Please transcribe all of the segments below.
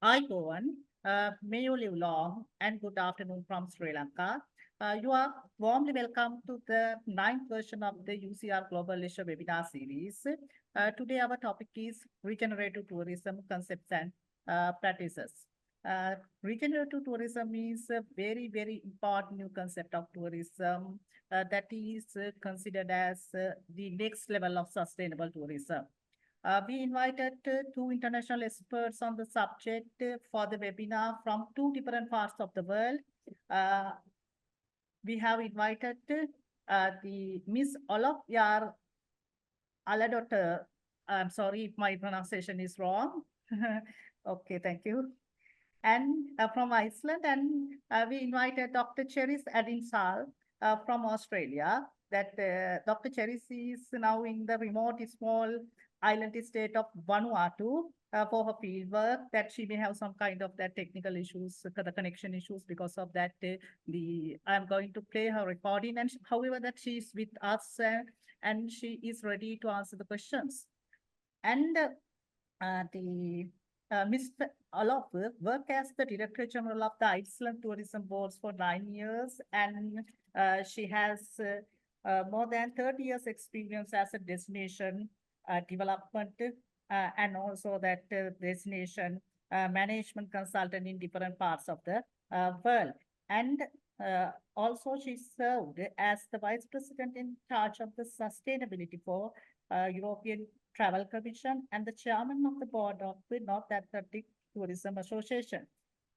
Ayubowan, may you live long and good afternoon from Sri Lanka. You are warmly welcome to the 9th version of the UCR Global Leisure webinar series. Today, our topic is regenerative tourism concepts and practices. Regenerative tourism is a very, very important new concept of tourism that is considered as the next level of sustainable tourism. We invited two international experts on the subject for the webinar from two different parts of the world. We have invited the Miss ACIAR Aladotter. I'm sorry if my pronunciation is wrong. Okay, thank you. And from Iceland, and we invited Dr. Cherise Addinsall from Australia. That Dr. Cherise is now in the remote small island state of Vanuatu for her field work, that she may have some kind of that technical issues, the connection issues. Because of that, I'm going to play her recording, and however that she is with us and she is ready to answer the questions. And Mr. Olof worked as the Director General of the Iceland Tourism Boards for 9 years, and she has more than 30 years experience as a destination development and also that destination management consultant in different parts of the world. And also she served as the Vice President in charge of the sustainability for European Travel Commission and the Chairman of the Board of the North Atlantic Tourism Association.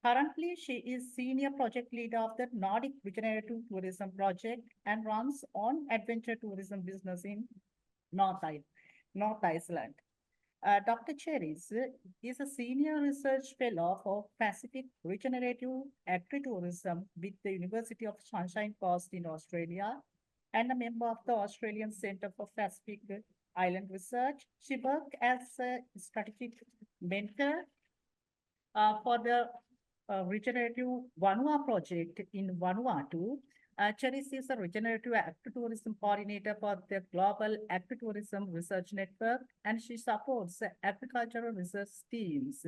Currently, she is Senior Project Leader of the Nordic Regenerative Tourism Project and runs on adventure tourism business in North Iceland. Dr. Cherise is a Senior Research Fellow for Pacific Regenerative Agritourism with the University of Sunshine Coast in Australia and a member of the Australian Centre for Pacific Island Research. She worked as a strategic mentor for the Regenerative Vanua project in Vanuatu. Cherise is a Regenerative Agritourism Coordinator for the Global Agritourism Research Network, and she supports agricultural research teams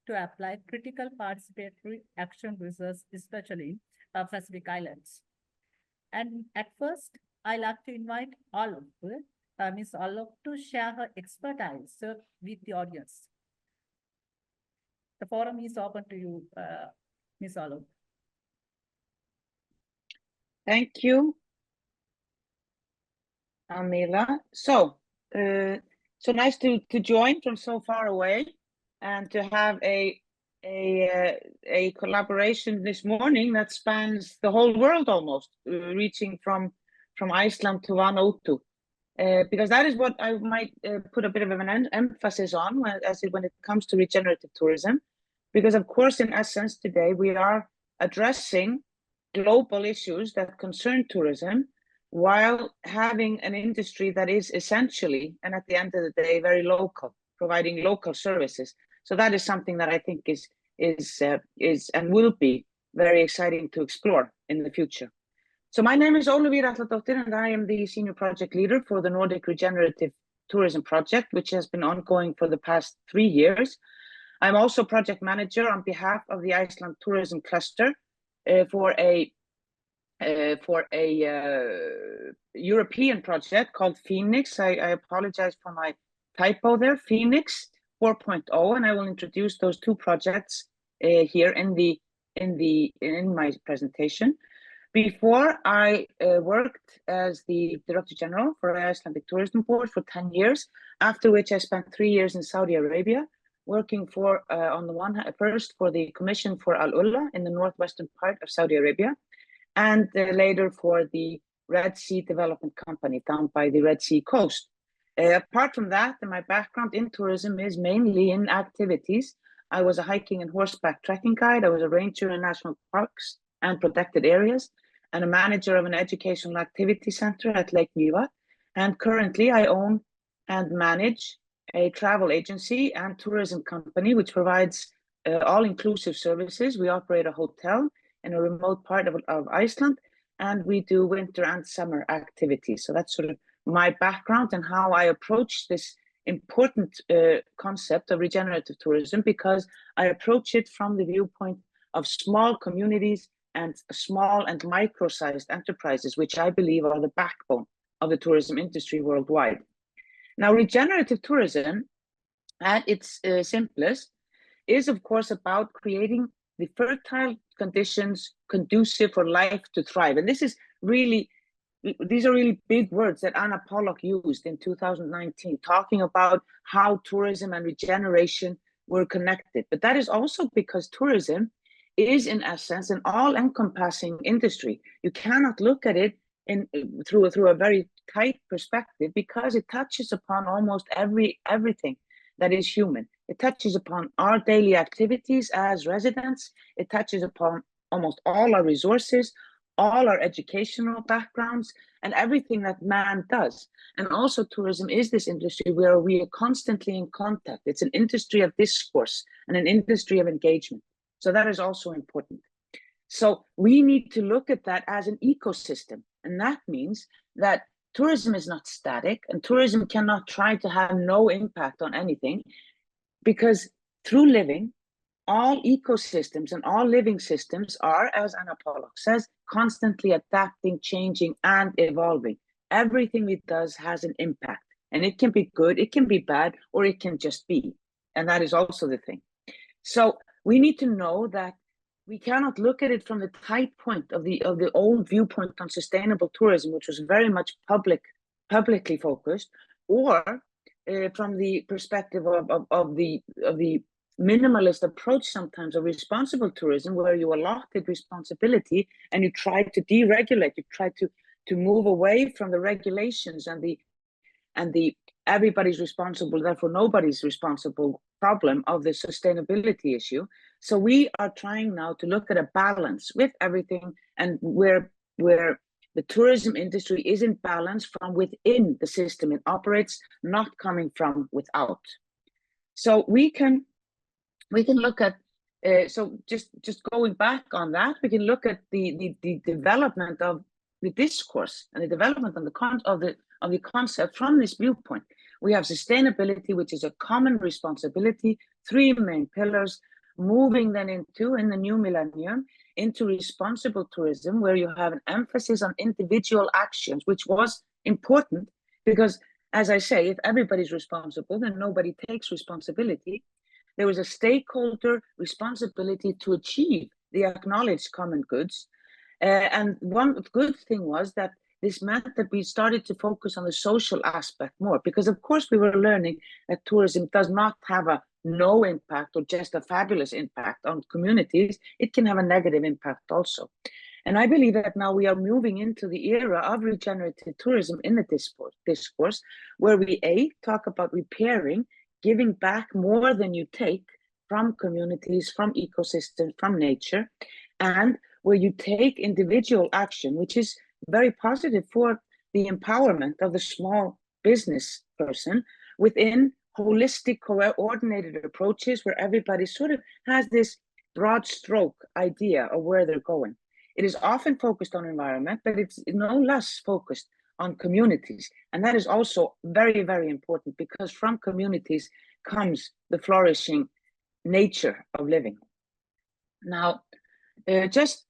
to apply critical participatory action research, especially in Pacific Islands. And at first, I like to invite Olof, Ms. Olof, to share her expertise with the audience. The forum is open to you, Ms. Olof. Thank you, Amila. So nice to join from so far away and to have a collaboration this morning that spans the whole world almost, reaching from Iceland to Vanuatu, because that is what I might put a bit of an emphasis on when it comes to regenerative tourism, because of course, in essence, today we are addressing global issues that concern tourism while having an industry that is essentially, and at the end of the day, very local, providing local services. So that is something that I think is and will be very exciting to explore in the future. So my name is Ólafur Atladóttir, and I am the Senior Project Leader for the Nordic Regenerative Tourism Project, which has been ongoing for the past 3 years. I'm also Project Manager on behalf of the Iceland Tourism Cluster for a European project called Phoenix. I apologize for my typo there, Phoenix 4.0, and I will introduce those two projects here in my presentation. Before, I worked as the Director General for the Icelandic Tourism Board for 10 years, after which I spent 3 years in Saudi Arabia, working for, on the one hand, first for the Commission for Al-Ula in the northwestern part of Saudi Arabia, and later for the Red Sea Development Company down by the Red Sea coast. Apart from that, my background in tourism is mainly in activities. I was a hiking and horseback trekking guide. I was a ranger in national parks and protected areas, and a manager of an educational activity center at Lake Mjöll. And currently I own and manage a travel agency and tourism company, which provides all-inclusive services. We operate a hotel in a remote part of Iceland, and we do winter and summer activities. So that's sort of my background and how I approach this important concept of regenerative tourism, because I approach it from the viewpoint of small communities and small and micro-sized enterprises, which I believe are the backbone of the tourism industry worldwide. Now, regenerative tourism, at its simplest, is of course about creating the fertile conditions conducive for life to thrive. And these are really big words that Anna Pollock used in 2019, talking about how tourism and regeneration were connected. But that is also because tourism is, in essence, an all-encompassing industry. You cannot look at it through a very tight perspective, because it touches upon almost everything that is human. It touches upon our daily activities as residents. It touches upon almost all our resources, all our educational backgrounds, and everything that man does. And also tourism is this industry where we are constantly in contact. It's an industry of discourse and an industry of engagement. So that is also important. So we need to look at that as an ecosystem. And that means that tourism is not static, and tourism cannot try to have no impact on anything, because through living, all ecosystems and all living systems are, as Anna Pollock says, constantly adapting, changing, and evolving. Everything it does has an impact, and it can be good, it can be bad, or it can just be. And that is also the thing. So we need to know that we cannot look at it from the tight point of the old viewpoint on sustainable tourism, which was very much publicly focused, or from the perspective of the minimalist approach sometimes of responsible tourism, where you allotted responsibility and you try to deregulate, you try to move away from the regulations and the everybody's responsible, therefore nobody's responsible problem of the sustainability issue. So we are trying now to look at a balance with everything, and where the tourism industry is in balance from within the system it operates, not coming from without. So we can look at, so just going back on that, we can look at the development of the discourse and the development of the concept from this viewpoint. We have sustainability, which is a common responsibility, 3 main pillars, moving then in the new millennium into responsible tourism, where you have an emphasis on individual actions, which was important because, as I say, if everybody's responsible, then nobody takes responsibility. There was a stakeholder responsibility to achieve the acknowledged common goods. And one good thing was that this meant that we started to focus on the social aspect more, because of course we were learning that tourism does not have a no impact or just a fabulous impact on communities. It can have a negative impact also. And I believe that now we are moving into the era of regenerative tourism in the discourse, where we talk about repairing, giving back more than you take from communities, from ecosystems, from nature, and where you take individual action, which is very positive for the empowerment of the small business person within holistic, coordinated approaches where everybody sort of has this broad stroke idea of where they're going. It is often focused on environment, but it's no less focused on communities. And that is also very, very important, because from communities comes the flourishing nature of living. Now, just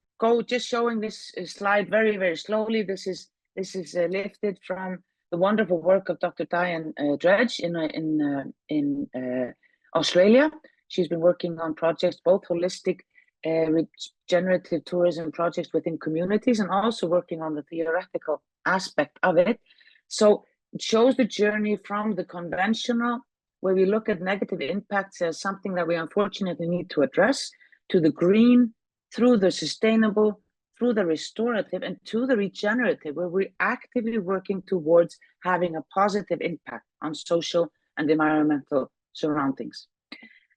showing this slide very, very slowly. This is lifted from the wonderful work of Dr. Diane Dredge in Australia. She's been working on projects, both holistic regenerative tourism projects within communities, and also working on the theoretical aspect of it. So it shows the journey from the conventional, where we look at negative impacts as something that we unfortunately need to address, to the green, through the sustainable, through the restorative, and to the regenerative, where we're actively working towards having a positive impact on social and environmental surroundings.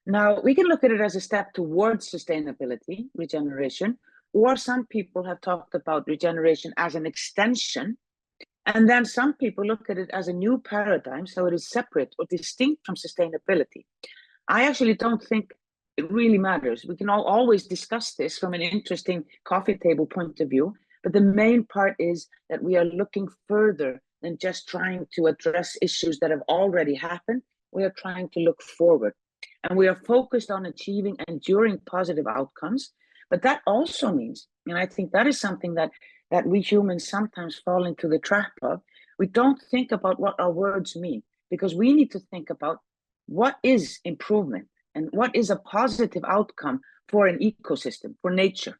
Now, we can look at it as a step towards sustainability, regeneration, or some people have talked about regeneration as an extension. And then some people look at it as a new paradigm, so it is separate or distinct from sustainability. I actually don't think it really matters. We can always discuss this from an interesting coffee table point of view, but the main part is that we are looking further than just trying to address issues that have already happened. We are trying to look forward, and we are focused on achieving enduring positive outcomes. But that also means, and I think that is something that we humans sometimes fall into the trap of, we don't think about what our words mean, because we need to think about what is improvement and what is a positive outcome for an ecosystem, for nature.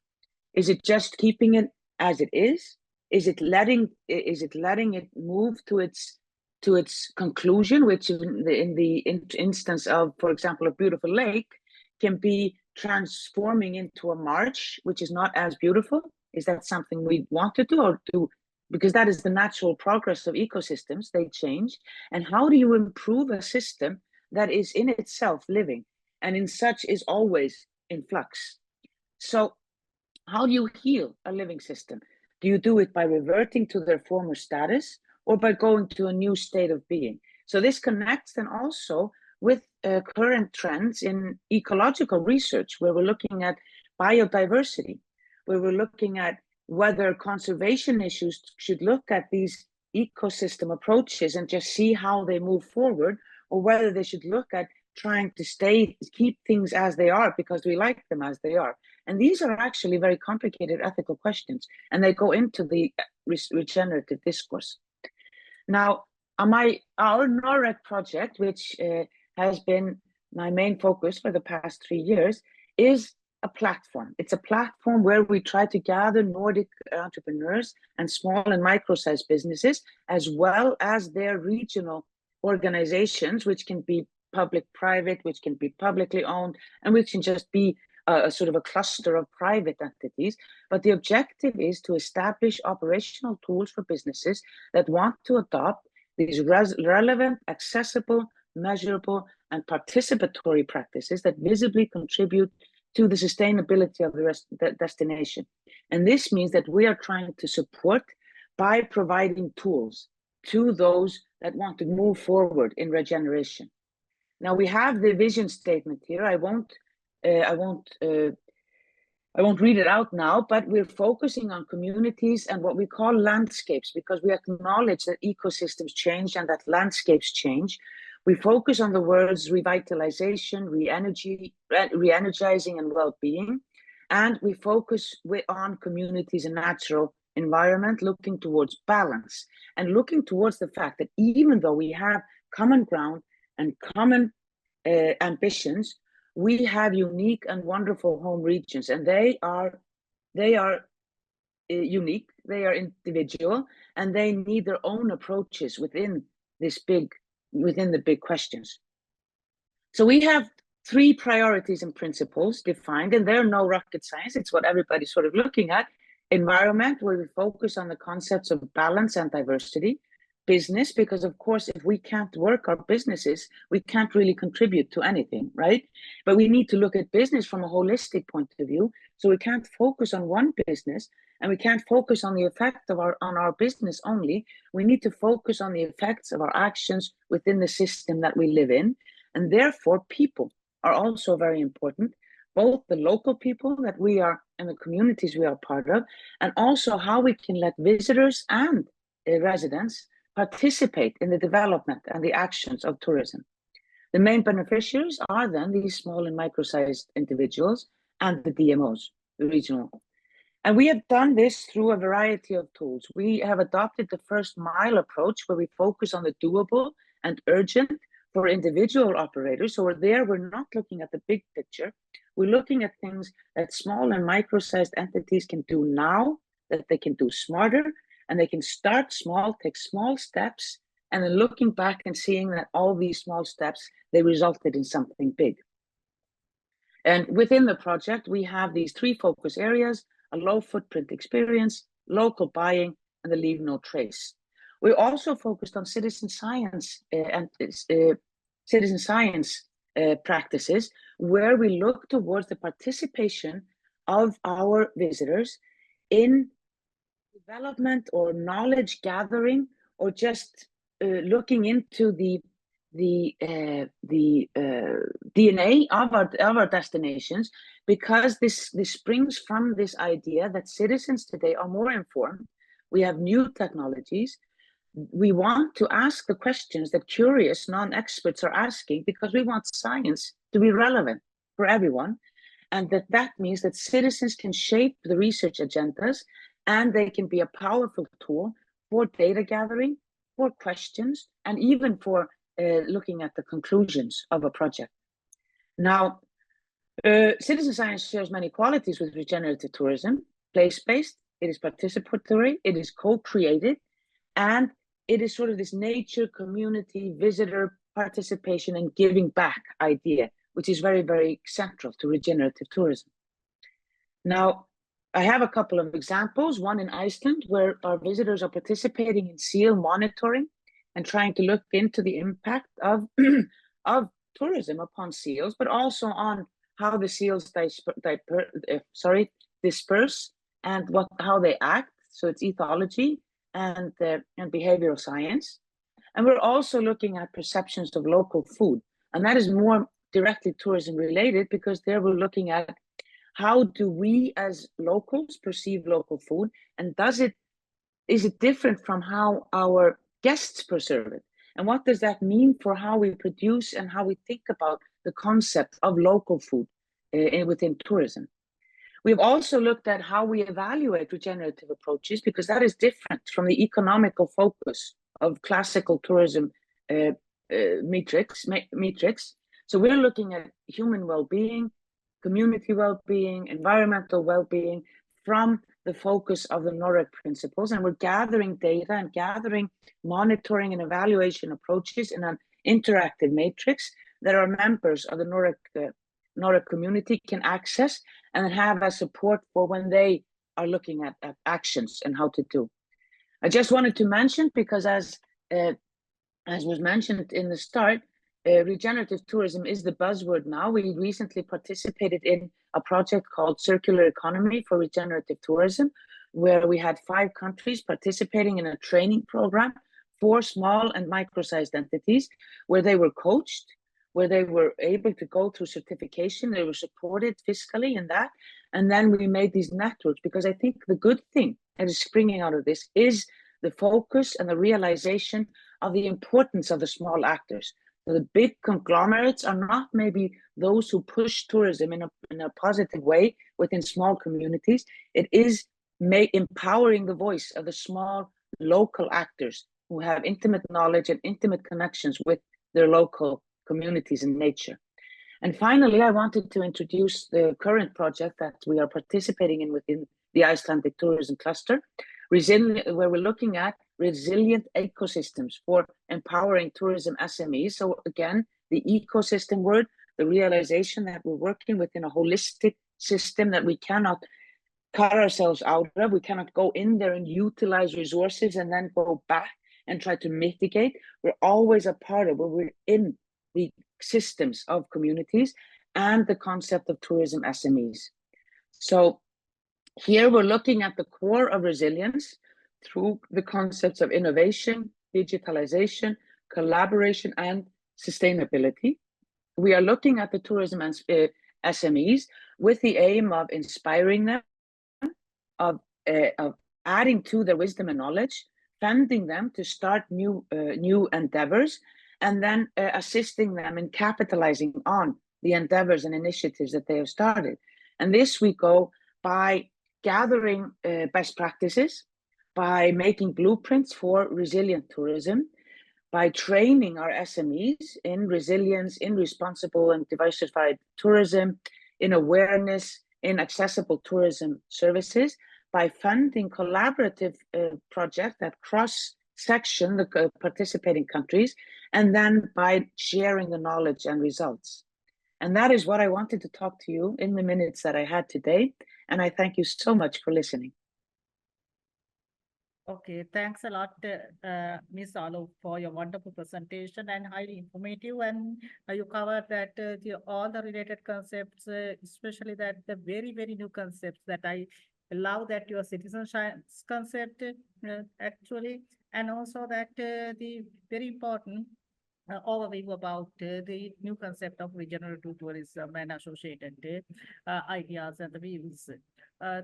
Is it just keeping it as it is? Is it letting it move to its conclusion, which in the instance of, for example, a beautiful lake, can be transforming into a marsh, which is not as beautiful? Is that something we want to do, or do? Because that is the natural progress of ecosystems, they change. And how do you improve a system that is in itself living and in such is always in flux? So how do you heal a living system? Do you do it by reverting to their former status, or by going to a new state of being? So this connects then also with current trends in ecological research, where we're looking at biodiversity, where we're looking at whether conservation issues should look at these ecosystem approaches and just see how they move forward, or whether they should look at trying to keep things as they are because we like them as they are. And these are actually very complicated ethical questions, and they go into the regenerative discourse. Now, our NORAC project, which has been my main focus for the past 3 years, is a platform. It's a platform where we try to gather Nordic entrepreneurs and small and micro-sized businesses, as well as their regional organizations, which can be public-private, which can be publicly owned, and which can just be a sort of a cluster of private entities. But the objective is to establish operational tools for businesses that want to adopt these relevant, accessible, measurable, and participatory practices that visibly contribute to the sustainability of the destination. And this means that we are trying to support by providing tools to those that want to move forward in regeneration. Now, we have the vision statement here. I won't read it out now, but we're focusing on communities and what we call landscapes, because we acknowledge that ecosystems change and that landscapes change. We focus on the words revitalization, re-energizing, and well-being. And we focus on communities and natural environment, looking towards balance and looking towards the fact that even though we have common ground and common ambitions, we have unique and wonderful home regions, and they are unique, they are individual, and they need their own approaches within the big questions. So we have 3 priorities and principles defined, and they're no rocket science. It's what everybody's sort of looking at. Environment, where we focus on the concepts of balance and diversity. Business, because of course, if we can't work our businesses, we can't really contribute to anything, right? But we need to look at business from a holistic point of view. So we can't focus on one business, and we can't focus on the effect of on our business only. We need to focus on the effects of our actions within the system that we live in. And therefore, people are also very important, both the local people that we are and the communities we are part of, and also how we can let visitors and residents participate in the development and the actions of tourism. The main beneficiaries are then these small and micro-sized individuals and the DMOs, the regional. And we have done this through a variety of tools. We have adopted the first mile approach, where we focus on the doable and urgent for individual operators. So we're not looking at the big picture. We're looking at things that small and micro-sized entities can do now, that they can do smarter, and they can start small, take small steps, and then looking back and seeing that all these small steps, they resulted in something big. And within the project, we have these 3 focus areas: a low footprint experience, local buying, and the leave no trace. We also focused on citizen science practices, where we look towards the participation of our visitors in development or knowledge gathering, or just looking into the DNA of our destinations, because this springs from this idea that citizens today are more informed. We have new technologies. we want to ask the questions that curious non-experts are asking because we want science to be relevant for everyone. And that means that citizens can shape the research agendas, and they can be a powerful tool for data gathering, for questions, and even for looking at the conclusions of a project. Now, citizen science shares many qualities with regenerative tourism: place-based, it is participatory, it is co-created, and it is sort of this nature, community, visitor participation and giving back idea, which is very, very central to regenerative tourism. Now, I have a couple of examples, one in Iceland, where our visitors are participating in seal monitoring and trying to look into the impact of, of tourism upon seals, but also on how the seals disperse and how they act. So it's ethology and behavioral science. And we're also looking at perceptions of local food. And that is more directly tourism related, because there we're looking at how do we as locals perceive local food, and is it different from how our guests perceive it? And what does that mean for how we produce and how we think about the concept of local food within tourism? We've also looked at how we evaluate regenerative approaches, because that is different from the economical focus of classical tourism metrics. So we're looking at human well-being, community well-being, environmental well-being from the focus of the NORAD principles, and we're gathering data and gathering monitoring and evaluation approaches in an interactive matrix that our members of the NORAD community can access and have as support for when they are looking at actions and how to do. I just wanted to mention, because as was mentioned in the start, regenerative tourism is the buzzword now. We recently participated in a project called Circular Economy for Regenerative Tourism, where we had 5 countries participating in a training program for small and micro-sized entities, where they were coached, where they were able to go through certification, they were supported fiscally in that. And then we made these networks, because I think the good thing that is springing out of this is the focus and the realization of the importance of the small actors. So the big conglomerates are not maybe those who push tourism in a positive way within small communities. It is empowering the voice of the small local actors who have intimate knowledge and intimate connections with their local communities and nature. And finally, I wanted to introduce the current project that we are participating in within the Icelandic tourism cluster, where we're looking at resilient ecosystems for empowering tourism SMEs. So again, the ecosystem word, the realization that we're working within a holistic system that we cannot cut ourselves out of. We cannot go in there and utilize resources and then go back and try to mitigate. We're always a part of, we're in the systems of communities and the concept of tourism SMEs. So here we're looking at the core of resilience through the concepts of innovation, digitalization, collaboration, and sustainability. We are looking at the tourism SMEs with the aim of inspiring them, of adding to their wisdom and knowledge, funding them to start new endeavors, and then assisting them in capitalizing on the endeavors and initiatives that they have started. And this we go by gathering best practices, by making blueprints for resilient tourism, by training our SMEs in resilience, in responsible and diversified tourism, in awareness, in accessible tourism services, by funding collaborative projects that cross-section the participating countries, and then by sharing the knowledge and results. And that is what I wanted to talk to you in the minutes that I had today. And I thank you so much for listening. Okay, thanks a lot, Ms. Alo, for your wonderful presentation and highly informative. And you covered that all the related concepts, especially that the very, very new concepts that I love, that your citizen science concept actually, and also that the very important overview about the new concept of regenerative tourism and associated ideas and the views.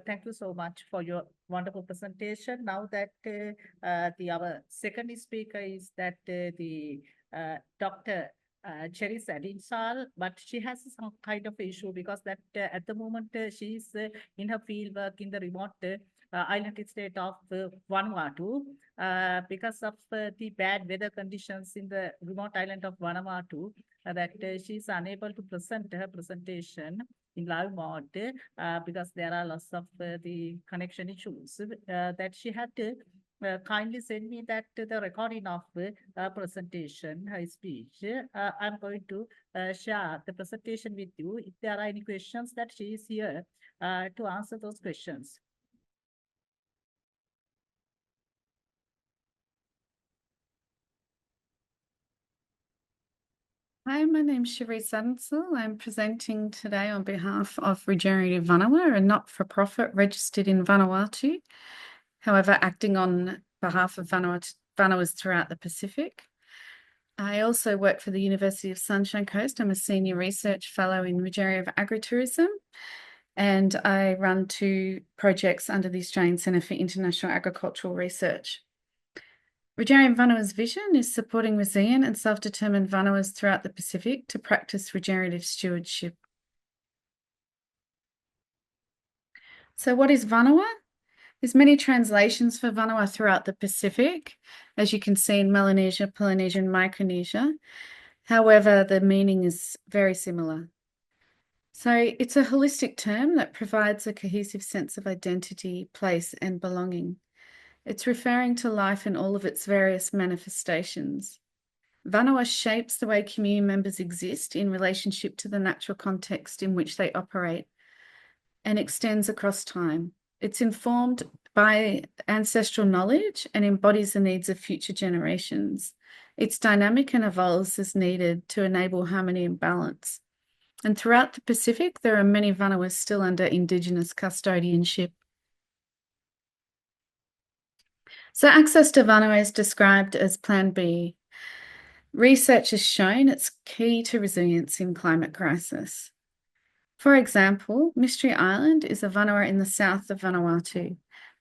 Thank you so much for your wonderful presentation. Now that our second speaker is that the Dr. Cherise Addinsall, but she has some kind of issue because that at the moment she is in her field work in the remote island state of Vanuatu. Because of the bad weather conditions in the remote island of Vanuatu, that she is unable to present her presentation in live mode because there are lots of the connection issues that she had to kindly send me that the recording of presentation, her speech. I'm going to share the presentation with you. If there are any questions, that she is here to answer those questions. Hi, my name's Cherise Addinsall. I'm presenting today on behalf of Regenerative Vanua, a not-for-profit registered in Vanuatu, however, acting on behalf of Vanuas throughout the Pacific. I also work for the University of Sunshine Coast. I'm a senior research fellow in Regenerative Agritourism, and I run 2 projects under the Australian Centre for International Agricultural Research. Regenerative Vanua's vision is supporting resilient and self-determined Vanuas throughout the Pacific to practice regenerative stewardship. So what is Vanua? There's many translations for Vanua throughout the Pacific, as you can see in Melanesia, Polynesia, and Micronesia. However, the meaning is very similar. So it's a holistic term that provides a cohesive sense of identity, place, and belonging. It's referring to life in all of its various manifestations. Vanua shapes the way community members exist in relationship to the natural context in which they operate and extends across time. It's informed by ancestral knowledge and embodies the needs of future generations. It's dynamic and evolves as needed to enable harmony and balance. And throughout the Pacific, there are many Vanuas still under Indigenous custodianship. So access to Vanua is described as Plan B. Research has shown it's key to resilience in climate crisis. For example, Mystery Island is a Vanua in the south of Vanuatu.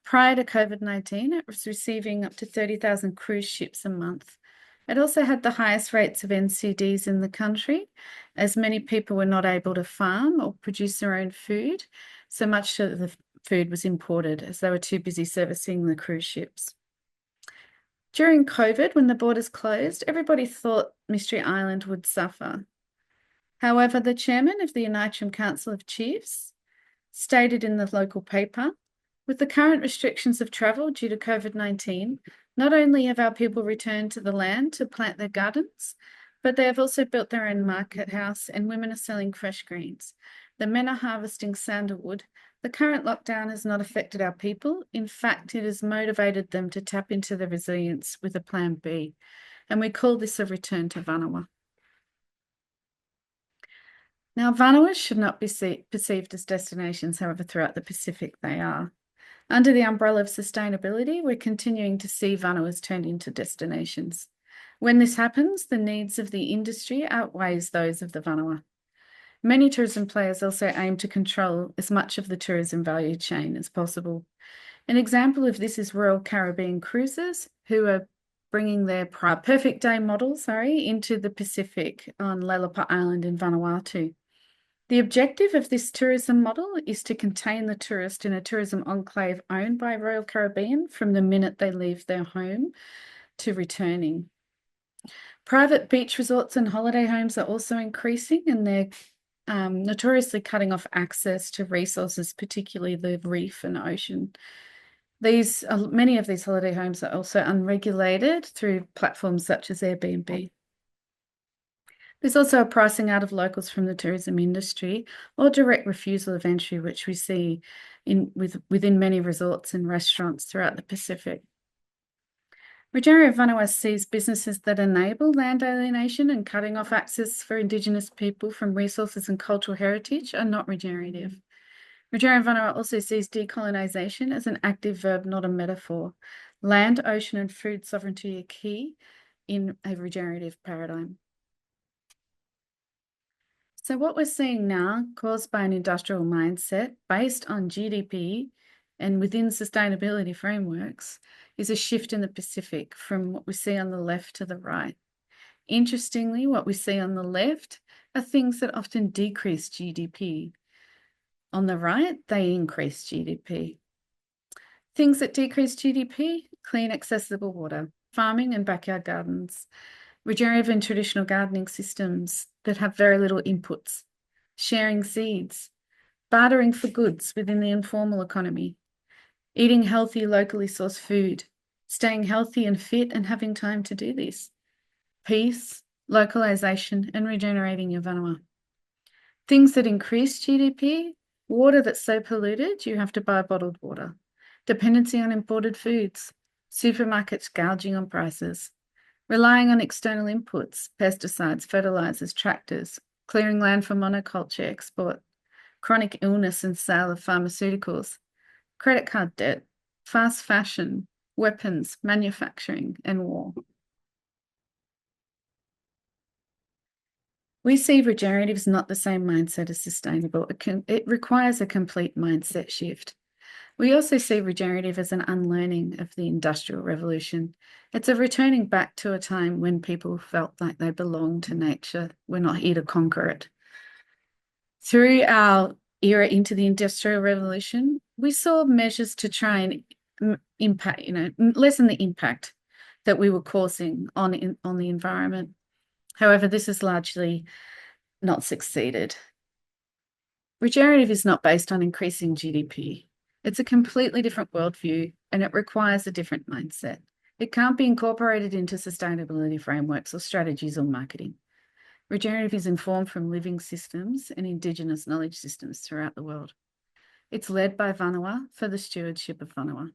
Prior to COVID-19, it was receiving up to 30,000 cruise ships a month. It also had the highest rates of NCDs in the country, as many people were not able to farm or produce their own food, so much of the food was imported as they were too busy servicing the cruise ships. During COVID, when the borders closed, everybody thought Mystery Island would suffer. However, the chairman of the Unitarian Council of Chiefs stated in the local paper, with the current restrictions of travel due to COVID-19, not only have our people returned to the land to plant their gardens, but they have also built their own market house and women are selling fresh greens. The men are harvesting sandalwood. The current lockdown has not affected our people. In fact, it has motivated them to tap into the resilience with a Plan B. And we call this a return to Vanua. Now, Vanuas should not be perceived as destinations, however, throughout the Pacific they are. Under the umbrella of sustainability, we're continuing to see Vanuas turned into destinations. When this happens, the needs of the industry outweighs those of the Vanua. Many tourism players also aim to control as much of the tourism value chain as possible. An example of this is Royal Caribbean Cruises, who are bringing their perfect day model, into the Pacific on Lelepa Island in Vanuatu. The objective of this tourism model is to contain the tourist in a tourism enclave owned by Royal Caribbean from the minute they leave their home to returning. Private beach resorts and holiday homes are also increasing, and they're notoriously cutting off access to resources, particularly the reef and ocean. Many of these holiday homes are also unregulated through platforms such as Airbnb. There's also a pricing out of locals from the tourism industry or direct refusal of entry, which we see within many resorts and restaurants throughout the Pacific. Regenerative Vanua sees businesses that enable land alienation and cutting off access for Indigenous people from resources and cultural heritage are not regenerative. Regenerative Vanua also sees decolonisation as an active verb, not a metaphor. Land, ocean and food sovereignty are key in a regenerative paradigm. So what we're seeing now, caused by an industrial mindset based on GDP and within sustainability frameworks, is a shift in the Pacific from what we see on the left to the right. Interestingly, what we see on the left are things that often decrease GDP. On the right, they increase GDP. Things that decrease GDP: clean, accessible water, farming and backyard gardens, regenerative and traditional gardening systems that have very little inputs, sharing seeds, bartering for goods within the informal economy, eating healthy, locally sourced food, staying healthy and fit and having time to do this, peace, localization, and regenerating your Vanua. Things that increase GDP: water that's so polluted you have to buy bottled water, dependency on imported foods, supermarkets gouging on prices, relying on external inputs, pesticides, fertilizers, tractors, clearing land for monoculture export, chronic illness and sale of pharmaceuticals, credit card debt, fast fashion, weapons, manufacturing, and war. We see regenerative as not the same mindset as sustainable. It requires a complete mindset shift. We also see regenerative as an unlearning of the Industrial Revolution. It's a returning back to a time when people felt like they belonged to nature. We're not here to conquer it. Through our era into the Industrial Revolution, we saw measures to try and impact, lessen the impact that we were causing on the environment. However, this has largely not succeeded. Regenerative is not based on increasing GDP. It's a completely different worldview, and it requires a different mindset. It can't be incorporated into sustainability frameworks or strategies or marketing. Regenerative is informed from living systems and Indigenous knowledge systems throughout the world. It's led by Vanua for the stewardship of Vanua.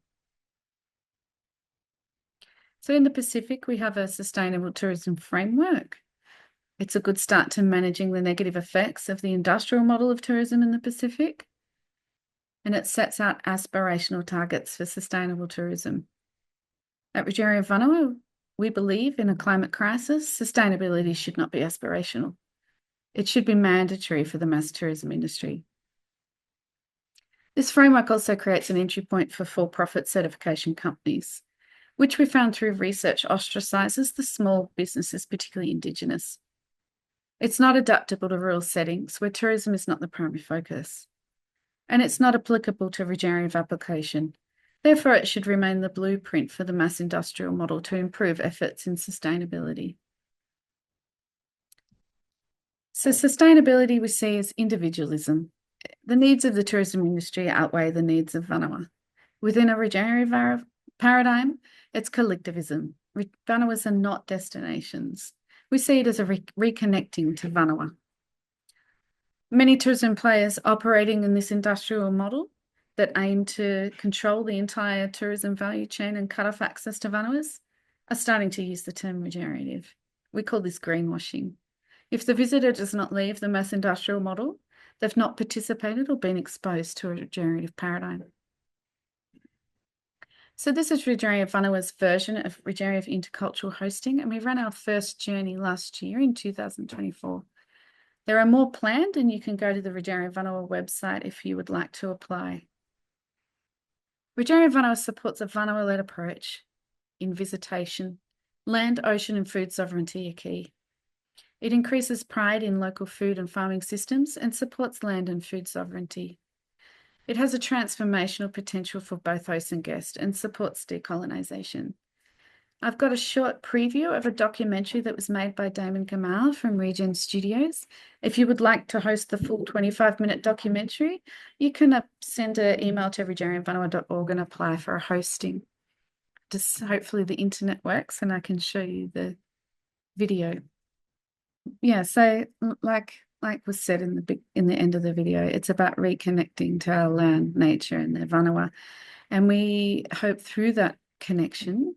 So in the Pacific, we have a sustainable tourism framework. It's a good start to managing the negative effects of the industrial model of tourism in the Pacific. And it sets out aspirational targets for sustainable tourism. At Regenerative Vanua, we believe in a climate crisis, sustainability should not be aspirational. It should be mandatory for the mass tourism industry. This framework also creates an entry point for for-profit certification companies, which we found through research ostracises the small businesses, particularly Indigenous. It's not adaptable to rural settings where tourism is not the primary focus. And it's not applicable to regenerative application. Therefore, it should remain the blueprint for the mass industrial model to improve efforts in sustainability. So sustainability we see as individualism. The needs of the tourism industry outweigh the needs of Vanua. Within a regenerative paradigm, it's collectivism. Vanuas are not destinations. We see it as a reconnecting to Vanua. Many tourism players operating in this industrial model that aim to control the entire tourism value chain and cut off access to Vanuas are starting to use the term regenerative. We call this greenwashing. If the visitor does not leave the mass industrial model, they've not participated or been exposed to a regenerative paradigm. So this is Regenerative Vanua's version of regenerative intercultural hosting, and we ran our first journey last year in 2024. There are more planned, and you can go to the Regenerative Vanua website if you would like to apply. Regenerative Vanua supports a Vanua-led approach in visitation. Land, ocean, and food sovereignty are key. It increases pride in local food and farming systems and supports land and food sovereignty. It has a transformational potential for both host and guest and supports decolonisation. I've got a short preview of a documentary that was made by Damon Gamal from Regen Studios. If you would like to host the full 25-minute documentary, you can send an email to regeneratevanua.org and apply for a hosting. Just hopefully the internet works and I can show you the video. Yeah, so like was said in the end of the video, it's about reconnecting to our land, nature, and their Vanua. And we hope through that connection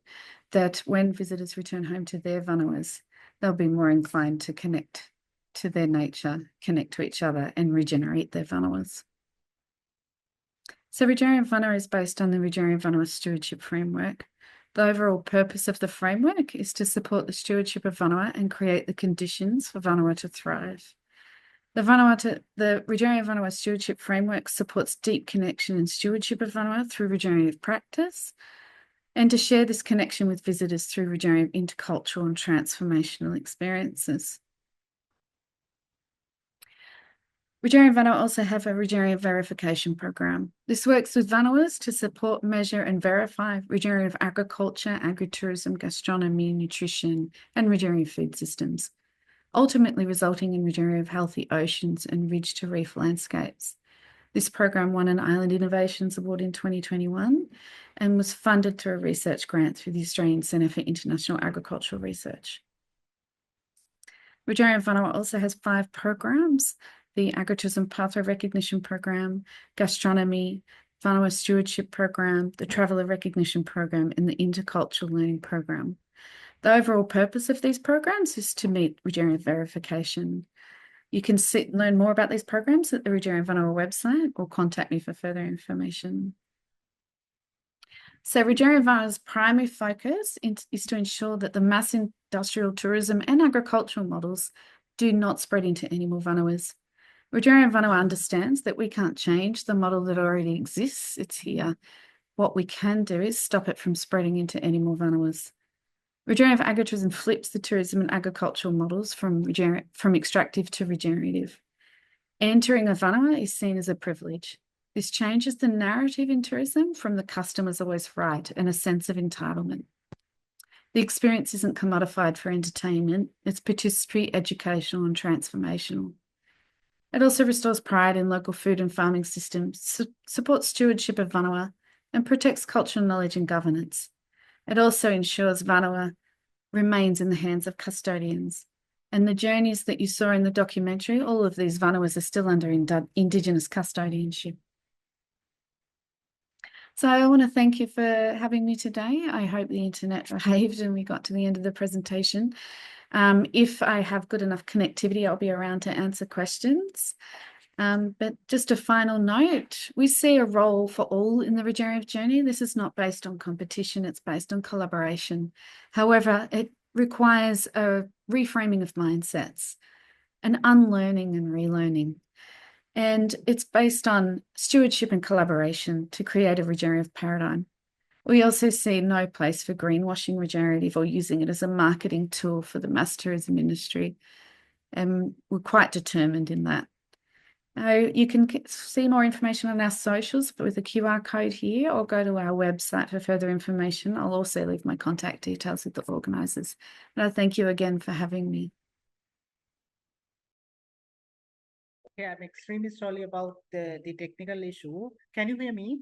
that when visitors return home to their Vanuas, they'll be more inclined to connect to their nature, connect to each other, and regenerate their Vanuas. So Regenerative Vanua is based on the Regenerative Vanua Stewardship Framework, The overall purpose of the framework is to support the stewardship of Vanua and create the conditions for Vanua to thrive. The Regenerative Vanua Stewardship Framework supports deep connection and stewardship of Vanua through regenerative practice, and to share this connection with visitors through regenerative intercultural and transformational experiences. Regenerative Vanua also have a regenerative verification program. This works with Vanuas to support, measure and verify regenerative agriculture, agritourism, gastronomy, nutrition and regenerative food systems, ultimately resulting in regenerative healthy oceans and ridge to reef landscapes. This program won an Island Innovations Award in 2021 and was funded through a research grant through the Australian Centre for International Agricultural Research. Regenerative Vanua also has 5 programs: the Agritourism Pathway Recognition Program, Gastronomy, Vanua Stewardship Program, the Traveller Recognition Program, and the Intercultural Learning Program. The overall purpose of these programs is to meet regenerative verification. You can learn more about these programs at the Regenerative Vanua website or contact me for further information. So Regenerative Vanua's primary focus is to ensure that the mass industrial tourism and agricultural models do not spread into any more Vanuas. Regenerative Vanua understands that we can't change the model that already exists. It's here. What we can do is stop it from spreading into any more Vanuas. Regenerative agritourism flips the tourism and agricultural models from extractive to regenerative. Entering a Vanua is seen as a privilege. This changes the narrative in tourism from the customer's always right and a sense of entitlement. The experience isn't commodified for entertainment. It's participatory, educational and transformational. It also restores pride in local food and farming systems, supports stewardship of Vanua and protects cultural knowledge and governance. It also ensures Vanua remains in the hands of custodians. And the journeys that you saw in the documentary, all of these Vanuas are still under Indigenous custodianship. So I want to thank you for having me today. I hope the internet behaved and we got to the end of the presentation. If I have good enough connectivity, I'll be around to answer questions. But just a final note, we see a role for all in the regenerative journey. This is not based on competition, it's based on collaboration. However, it requires a reframing of mindsets, an unlearning and relearning. And it's based on stewardship and collaboration to create a regenerative paradigm. We also see no place for greenwashing regenerative or using it as a marketing tool for the mass tourism industry. And we're quite determined in that. You can see more information on our socials with the QR code here, or go to our website for further information. I'll also leave my contact details with the organisers. But I thank you again for having me. Okay, I'm extremely sorry about the technical issue. Can you hear me?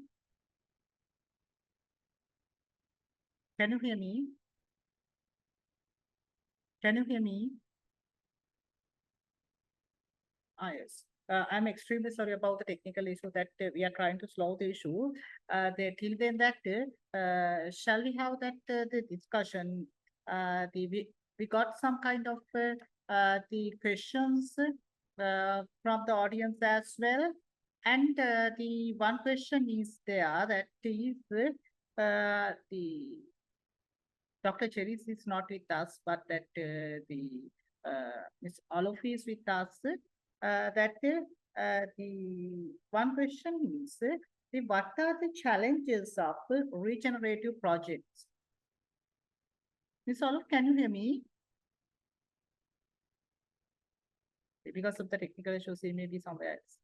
Can you hear me? Can you hear me? Yes. I'm extremely sorry about the technical issue that we are trying to solve the issue. Till then that, shall we have that the discussion? We got some kind of the questions from the audience as well. And the one question is there that is the Dr. Cherise is not with us, but that Ms. Olof is with us. The one question is what are the challenges of regenerative projects? Ms. Olof, can you hear me? Because of the technical issues, he may be somewhere else.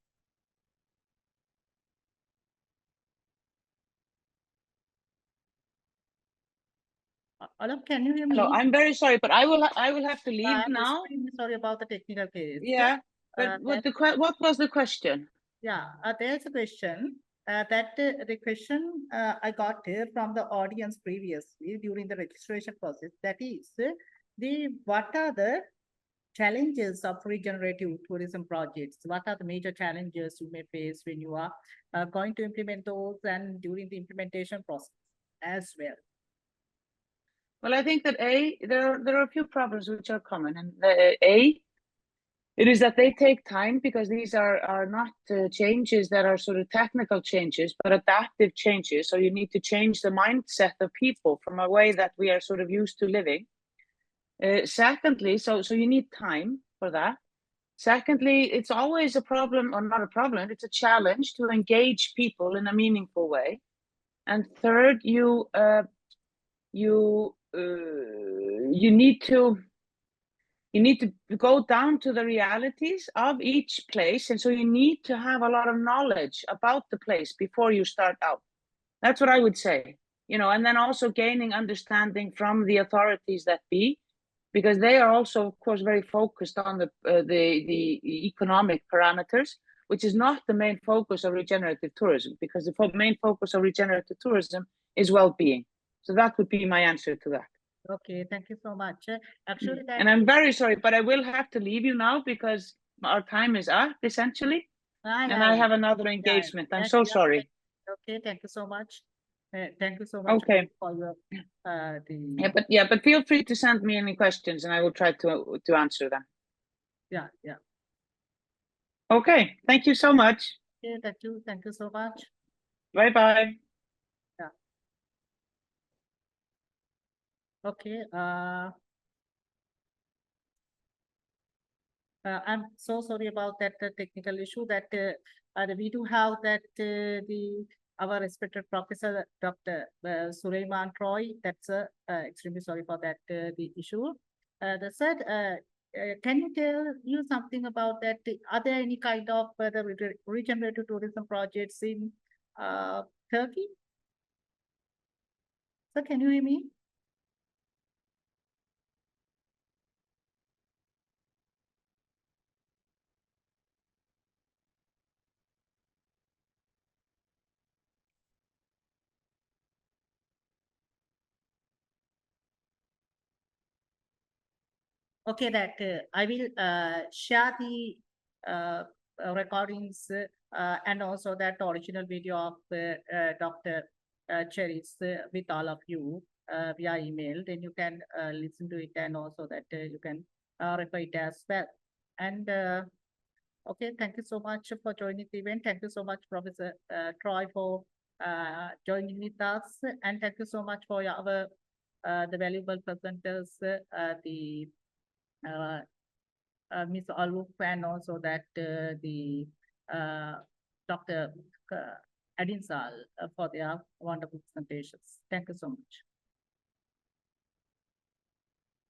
Olof, can you hear me? Hello, I'm very sorry, but I will have to leave I'm now. extremely sorry about the technical case. Yeah, but what was the question? Yeah, there's a question the question I got from the audience previously during the registration process. That is, what are the challenges of regenerative tourism projects? What are the major challenges you may face when you are going to implement those and during the implementation process as well? Well, I think that there are a few problems which are common, and It is that they take time because these are not changes that are sort of technical changes, but adaptive changes. So you need to change the mindset of people from a way that we are sort of used to living. Secondly, so you need time for that. Secondly, it's always a problem, or not a problem, it's a challenge to engage people in a meaningful way. And third, you need to go down to the realities of each place, and so you need to have a lot of knowledge about the place before you start out. That's what I would say, you know, and then also gaining understanding from the authorities that be, because they are also, of course, very focused on the economic parameters, which is not the main focus of regenerative tourism, because the main focus of regenerative tourism is well-being. So that would be my answer to that. Okay, thank you so much. Actually, that And I'm very sorry, but I will have to leave you now because our time is up, essentially, and I have another engagement. I'm so sorry. Okay, thank you so much. Thank you so much Okay. for your But feel free to send me any questions, and I will try to answer them. yeah. Okay, thank you so much. Okay, thank you so much. Bye-bye. Yeah. Okay. I'm so sorry about that technical issue that we do have that our respected professor, Dr. Suleiman Troy. That's extremely sorry for that the issue. That said, can you tell you something about that? Are there any kind of the regenerative tourism projects in Turkey? So can you hear me? Okay, that I will share the recordings and also that original video of Dr. Cherise with all of you via email. Then you can listen to it, and also that you can refer it as well. And okay, thank you so much for joining the event. Thank you so much, Professor Troy, for joining with us, and thank you so much for our the valuable presenters, Ms. Aluk, and also that the Dr. Addinsall for their wonderful presentations. Thank you so much.